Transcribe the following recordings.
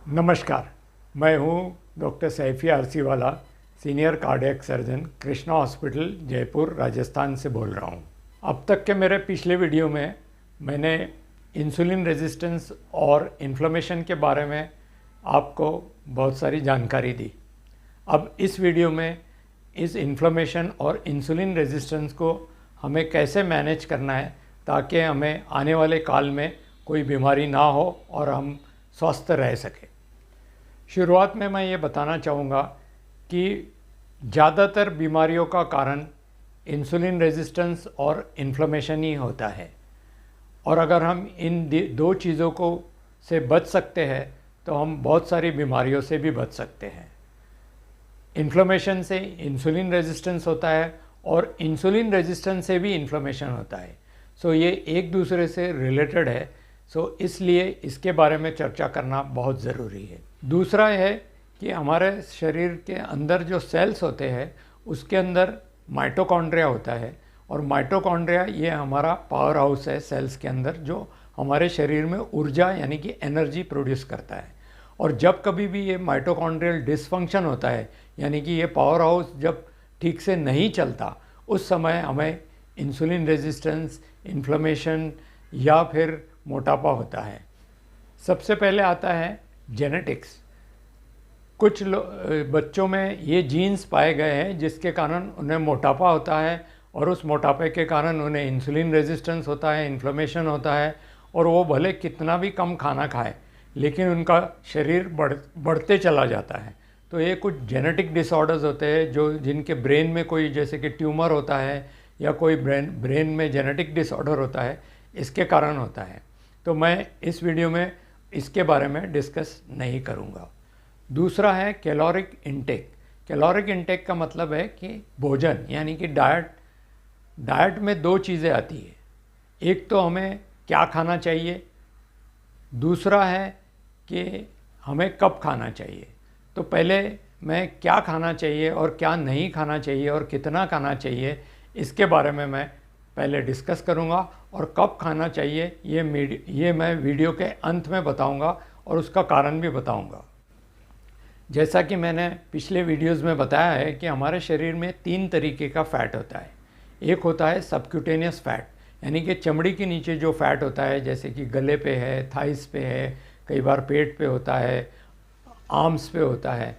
नमस्कार, मैं हूं doctor Saifee Arsiwala, senior cardiac surgeon, Krishna hospital, Jaipur, Rajasthan से बोल रहा हूं। अब तक के मेरे पिछले वीडियो में मैंने इंसुलिन रेजिस्टेंस और इन्फ्लेमेशन के बारे में आपको बहुत सारी जानकारी दी। अब इस वीडियो में इस इन्फ्लेमेशन और इंसुलिन रेजिस्टेंस को हमें कैसे मैनेज करना है ताकि हमें आने वाले काल में कोई बीमारी ना हो और हम स्वस्थ रह सकें। शुरुआत में मैं ये बताना चाहूँगा कि ज़्यादातर बीमारियों का कारण इंसुलिन रेजिस्टेंस और इन्फ्लेमेशन ही होता है, और अगर हम इन दो चीज़ों को से बच सकते हैं तो हम बहुत सारी बीमारियों से भी बच सकते हैं। इन्फ्लेमेशन से इंसुलिन रेजिस्टेंस होता है और इंसुलिन रेजिस्टेंस से भी इन्फ्लेमेशन होता है। सो ये एक दूसरे से रिलेटेड है, सो इसलिए इसके बारे में चर्चा करना बहुत ज़रूरी है। दूसरा है कि हमारे शरीर के अंदर जो सेल्स होते हैं उसके अंदर माइटोकॉन्ड्रिया होता है, और माइटोकॉन्ड्रिया ये हमारा पावर हाउस है सेल्स के अंदर, जो हमारे शरीर में ऊर्जा यानी कि एनर्जी प्रोड्यूस करता है। और जब कभी भी ये माइटोकॉन्ड्रियल डिसफंक्शन होता है, यानी कि ये पावर हाउस जब ठीक से नहीं चलता, उस समय हमें इंसुलिन रेजिस्टेंस, इन्फ्लेमेशन या फिर मोटापा होता है। सबसे पहले आता है जेनेटिक्स। कुछ बच्चों में ये जीन्स पाए गए हैं जिसके कारण उन्हें मोटापा होता है, और उस मोटापे के कारण उन्हें इंसुलिन रेजिस्टेंस होता है, इन्फ्लेमेशन होता है, और वो भले कितना भी कम खाना खाए लेकिन उनका शरीर बढ़ते चला जाता है। तो ये कुछ जेनेटिक डिसऑर्डर्स होते हैं जो जिनके ब्रेन में कोई जैसे कि ट्यूमर होता है या कोई ब्रेन में जेनेटिक डिसऑर्डर होता है, इसके कारण होता है। तो मैं इस वीडियो में इसके बारे में डिस्कस नहीं करूँगा। दूसरा है कैलोरिक इंटेक। कैलोरिक इंटेक का मतलब है कि भोजन यानी कि डाइट में दो चीज़ें आती है। एक तो हमें क्या खाना चाहिए, दूसरा है कि हमें कब खाना चाहिए। तो पहले मैं क्या खाना चाहिए और क्या नहीं खाना चाहिए और कितना खाना चाहिए, इसके बारे में मैं पहले डिस्कस करूँगा, और कब खाना चाहिए ये मैं वीडियो के अंत में बताऊँगा और उसका कारण भी बताऊँगा। जैसा कि मैंने पिछले वीडियोज़ में बताया है कि हमारे शरीर में 3 तरीके का फ़ैट होता है। एक होता है सबक्यूटेनियस फ़ैट, यानी कि चमड़ी के नीचे जो फ़ैट होता है, जैसे कि गले पे है, थाइस पे है, कई बार पेट पे होता है, आर्म्स पे होता है,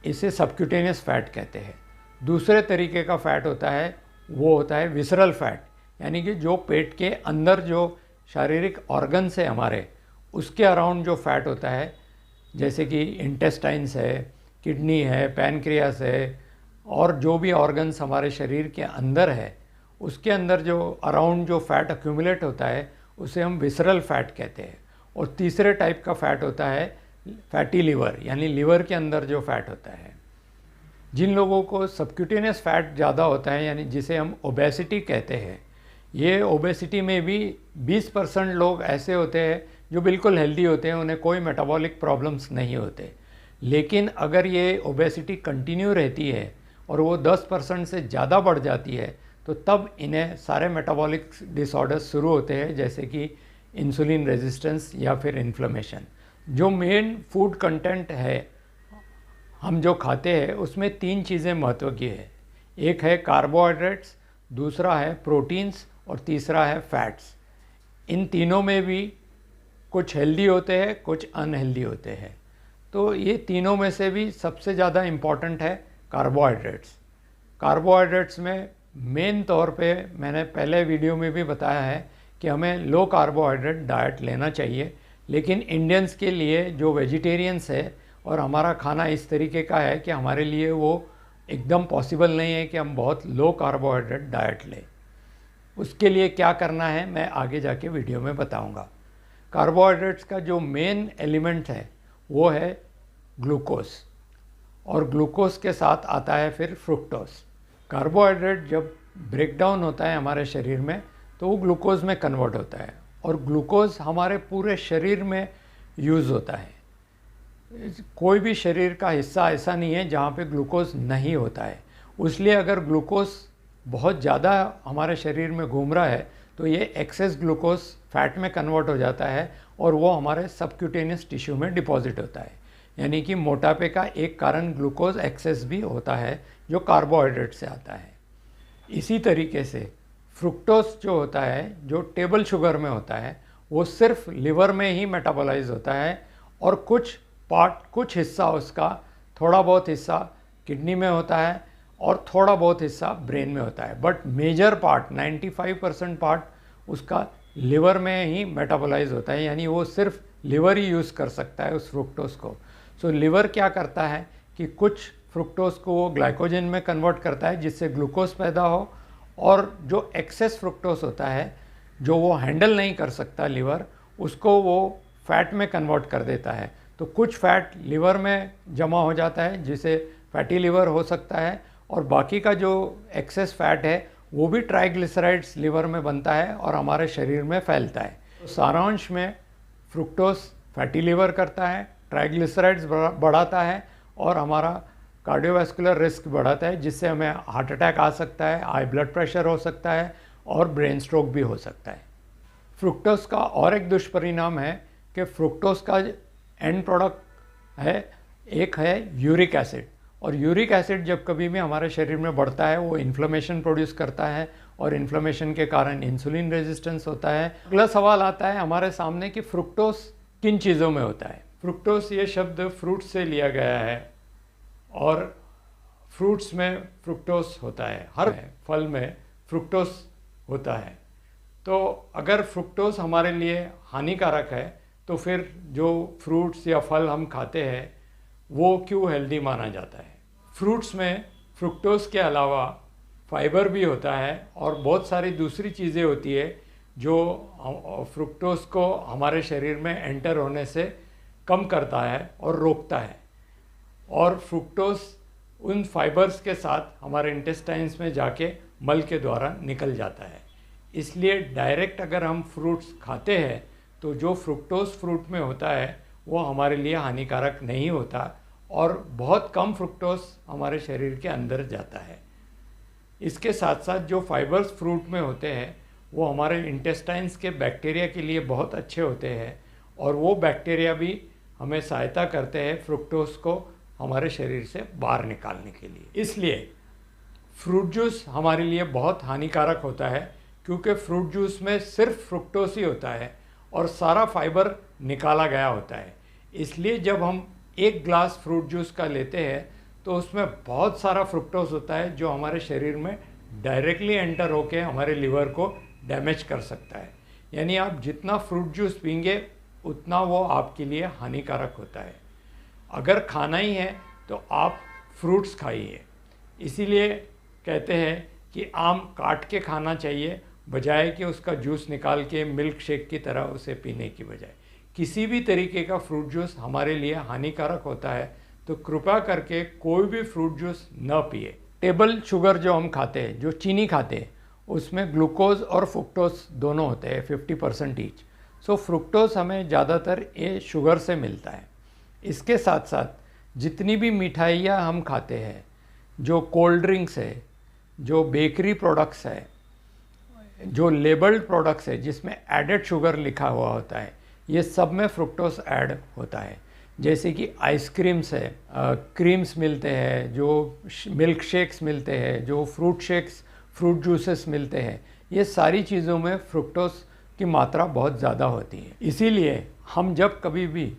इसे सबक्यूटेनियस फ़ैट कहते हैं। दूसरे तरीके का फ़ैट होता है वो होता है विसरल फ़ैट, यानी कि जो पेट के अंदर जो शारीरिक ऑर्गन्स है हमारे, उसके अराउंड जो फ़ैट होता है, जैसे कि इंटेस्टाइन्स है, किडनी है, पैनक्रियास है, और जो भी ऑर्गन्स हमारे शरीर के अंदर है, उसके अंदर जो अराउंड जो फ़ैट अक्यूमुलेट होता है उसे हम विसरल फ़ैट कहते हैं। और तीसरे टाइप का फ़ैट होता है फैटी लिवर, यानी लिवर के अंदर जो फ़ैट होता है। जिन लोगों को सबक्यूटेनियस फ़ैट ज़्यादा होता है, यानी जिसे हम ओबेसिटी कहते हैं, ये ओबेसिटी में भी 20% लोग ऐसे होते हैं जो बिल्कुल हेल्दी होते हैं, उन्हें कोई मेटाबॉलिक प्रॉब्लम्स नहीं होते। लेकिन अगर ये ओबेसिटी कंटिन्यू रहती है और वो 10% से ज़्यादा बढ़ जाती है, तो तब इन्हें सारे मेटाबॉलिक डिसऑर्डर्स शुरू होते हैं, जैसे कि इंसुलिन रेजिस्टेंस या फिर इन्फ्लेमेशन। जो मेन फूड कंटेंट है हम जो खाते हैं उसमें 3 चीज़ें महत्व की है। एक है कार्बोहाइड्रेट्स, दूसरा है प्रोटीन्स, और तीसरा है फैट्स। इन तीनों में भी कुछ हेल्दी होते हैं, कुछ अनहेल्दी होते हैं। तो ये तीनों में से भी सबसे ज़्यादा इम्पॉर्टेंट है कार्बोहाइड्रेट्स। कार्बोहाइड्रेट्स में मेन तौर पे मैंने पहले वीडियो में भी बताया है कि हमें लो कार्बोहाइड्रेट डाइट लेना चाहिए, लेकिन इंडियंस के लिए जो वेजिटेरियंस है और हमारा खाना इस तरीके का है कि हमारे लिए वो एकदम पॉसिबल नहीं है कि हम बहुत लो कार्बोहाइड्रेट डाइट लें। उसके लिए क्या करना है मैं आगे जाके वीडियो में बताऊंगा। कार्बोहाइड्रेट्स का जो मेन एलिमेंट है वो है ग्लूकोज, और ग्लूकोज के साथ आता है फिर फ्रुक्टोज। कार्बोहाइड्रेट जब ब्रेक डाउन होता है हमारे शरीर में तो वो ग्लूकोज में कन्वर्ट होता है, और ग्लूकोज हमारे पूरे शरीर में यूज़ होता है। कोई भी शरीर का हिस्सा ऐसा नहीं है जहाँ पे ग्लूकोज नहीं होता है। इसलिए अगर ग्लूकोज बहुत ज़्यादा हमारे शरीर में घूम रहा है तो ये एक्सेस ग्लूकोज फैट में कन्वर्ट हो जाता है और वो हमारे सबक्यूटेनियस टिश्यू में डिपॉजिट होता है। यानी कि मोटापे का एक कारण ग्लूकोज एक्सेस भी होता है जो कार्बोहाइड्रेट से आता है। इसी तरीके से फ्रुक्टोज जो होता है, जो टेबल शुगर में होता है, वो सिर्फ लिवर में ही मेटाबोलाइज होता है और कुछ हिस्सा उसका, थोड़ा बहुत हिस्सा किडनी में होता है और थोड़ा बहुत हिस्सा ब्रेन में होता है। बट मेजर पार्ट 95% पार्ट उसका लिवर में ही मेटाबोलाइज होता है, यानी वो सिर्फ लिवर ही यूज़ कर सकता है उस फ्रुक्टोज को। सो लिवर क्या करता है कि कुछ फ्रुक्टोज को वो ग्लाइकोजन में कन्वर्ट करता है जिससे ग्लूकोज पैदा हो, और जो एक्सेस फ्रुक्टोज होता है जो वो हैंडल नहीं कर सकता लिवर, उसको वो फैट में कन्वर्ट कर देता है। तो कुछ फैट लिवर में जमा हो जाता है जिसे फैटी लिवर हो सकता है, और बाकी का जो एक्सेस फैट है वो भी ट्राइग्लिसराइड्स लिवर में बनता है और हमारे शरीर में फैलता है। तो सारांश में फ्रुक्टोज फैटी लिवर करता है, ट्राइग्लिसराइड्स बढ़ाता है और हमारा कार्डियोवैस्कुलर रिस्क बढ़ाता है, जिससे हमें हार्ट अटैक आ सकता है, हाई ब्लड प्रेशर हो सकता है और ब्रेन स्ट्रोक भी हो सकता है। फ्रुक्टोज का और एक दुष्परिणाम है कि फ्रुक्टोज का एंड प्रोडक्ट है, एक है यूरिक एसिड, और यूरिक एसिड जब कभी भी हमारे शरीर में बढ़ता है वो इन्फ्लेमेशन प्रोड्यूस करता है और इन्फ्लेमेशन के कारण इंसुलिन रेजिस्टेंस होता है। अगला सवाल आता है हमारे सामने कि फ्रुक्टोज किन चीज़ों में होता है। फ्रुक्टोज ये शब्द फ्रूट से लिया गया है और फ्रूट्स में फ्रुक्टोज होता है, हर फल में फ्रुक्टोज होता है। तो अगर फ्रुक्टोज हमारे लिए हानिकारक है तो फिर जो फ्रूट्स या फल हम खाते हैं वो क्यों हेल्दी माना जाता है। फ्रूट्स में फ्रुक्टोज के अलावा फाइबर भी होता है और बहुत सारी दूसरी चीज़ें होती है जो फ्रुक्टोज को हमारे शरीर में एंटर होने से कम करता है और रोकता है, और फ्रुक्टोज उन फाइबर्स के साथ हमारे इंटेस्टाइन्स में जाके मल के द्वारा निकल जाता है। इसलिए डायरेक्ट अगर हम फ्रूट्स खाते हैं तो जो फ्रुक्टोज फ्रूट में होता है वो हमारे लिए हानिकारक नहीं होता और बहुत कम फ्रुक्टोज हमारे शरीर के अंदर जाता है। इसके साथ साथ जो फाइबर्स फ्रूट में होते हैं वो हमारे इंटेस्टाइन्स के बैक्टीरिया के लिए बहुत अच्छे होते हैं और वो बैक्टीरिया भी हमें सहायता करते हैं फ्रुक्टोज को हमारे शरीर से बाहर निकालने के लिए। इसलिए फ्रूट जूस हमारे लिए बहुत हानिकारक होता है क्योंकि फ्रूट जूस में सिर्फ फ्रुक्टोज ही होता है और सारा फाइबर निकाला गया होता है। इसलिए जब हम एक ग्लास फ्रूट जूस का लेते हैं तो उसमें बहुत सारा फ्रुक्टोज होता है जो हमारे शरीर में डायरेक्टली एंटर होकर हमारे लिवर को डैमेज कर सकता है। यानी आप जितना फ्रूट जूस पीएंगे उतना वो आपके लिए हानिकारक होता है। अगर खाना ही है तो आप फ्रूट्स खाइए। इसीलिए कहते हैं कि आम काट के खाना चाहिए बजाय कि उसका जूस निकाल के मिल्क शेक की तरह उसे पीने की बजाय। किसी भी तरीके का फ्रूट जूस हमारे लिए हानिकारक होता है तो कृपया करके कोई भी फ्रूट जूस न पिए। टेबल शुगर जो हम खाते हैं, जो चीनी खाते हैं, उसमें ग्लूकोज और फ्रुक्टोज दोनों होते हैं 50% ईच। सो फ्रुक्टोज हमें ज़्यादातर ये शुगर से मिलता है। इसके साथ साथ जितनी भी मिठाइयाँ हम खाते हैं, जो कोल्ड ड्रिंक्स है, जो बेकरी प्रोडक्ट्स है, जो लेबल्ड प्रोडक्ट्स है जिसमें एडेड शुगर लिखा हुआ होता है, ये सब में फ्रुक्टोज ऐड होता है। जैसे कि आइसक्रीम्स है, क्रीम्स मिलते हैं, जो मिल्क शेक्स मिलते हैं, जो फ्रूट शेक्स, फ्रूट जूसेस मिलते हैं, ये सारी चीज़ों में फ्रुक्टोज की मात्रा बहुत ज़्यादा होती है। इसीलिए हम जब कभी भी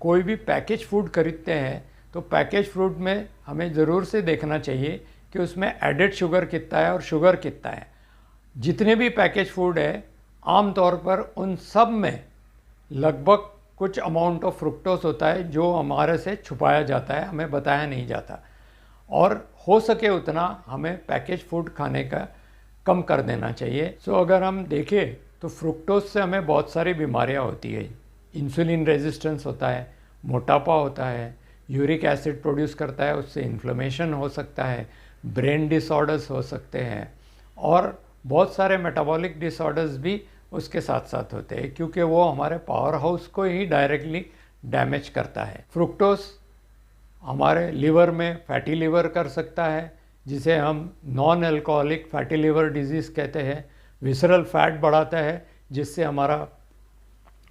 कोई भी पैकेज फूड खरीदते हैं तो पैकेज फूड में हमें ज़रूर से देखना चाहिए कि उसमें एडेड शुगर कितना है और शुगर कितना है। जितने भी पैकेज फूड है आम तौर पर उन सब में लगभग कुछ अमाउंट ऑफ फ्रुक्टोज होता है जो हमारे से छुपाया जाता है, हमें बताया नहीं जाता, और हो सके उतना हमें पैकेज फूड खाने का कम कर देना चाहिए। सो अगर हम देखें तो फ्रुक्टोज से हमें बहुत सारी बीमारियां होती है। इंसुलिन रेजिस्टेंस होता है, मोटापा होता है, यूरिक एसिड प्रोड्यूस करता है, उससे इन्फ्लेमेशन हो सकता है, ब्रेन डिसऑर्डर्स हो सकते हैं और बहुत सारे मेटाबॉलिक डिसऑर्डर्स भी उसके साथ साथ होते हैं क्योंकि वो हमारे पावर हाउस को ही डायरेक्टली डैमेज करता है। फ्रुक्टोज हमारे लिवर में फैटी लिवर कर सकता है जिसे हम non alcoholic fatty liver disease कहते हैं। विसरल फैट बढ़ाता है जिससे हमारा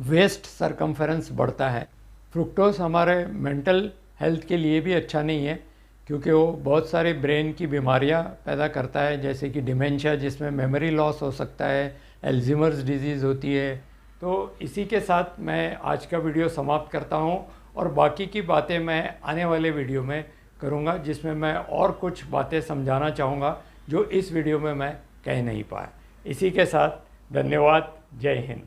वेस्ट सरकमफेरेंस बढ़ता है। फ्रुक्टोज हमारे मेंटल हेल्थ के लिए भी अच्छा नहीं है क्योंकि वो बहुत सारे ब्रेन की बीमारियां पैदा करता है, जैसे कि डिमेंशिया जिसमें मेमोरी लॉस हो सकता है, एल्ज़ीमर्स डिजीज़ होती है। तो इसी के साथ मैं आज का वीडियो समाप्त करता हूं और बाकी की बातें मैं आने वाले वीडियो में करूंगा, जिसमें मैं और कुछ बातें समझाना चाहूँगा जो इस वीडियो में मैं कह नहीं पाया। इसी के साथ धन्यवाद। जय हिंद।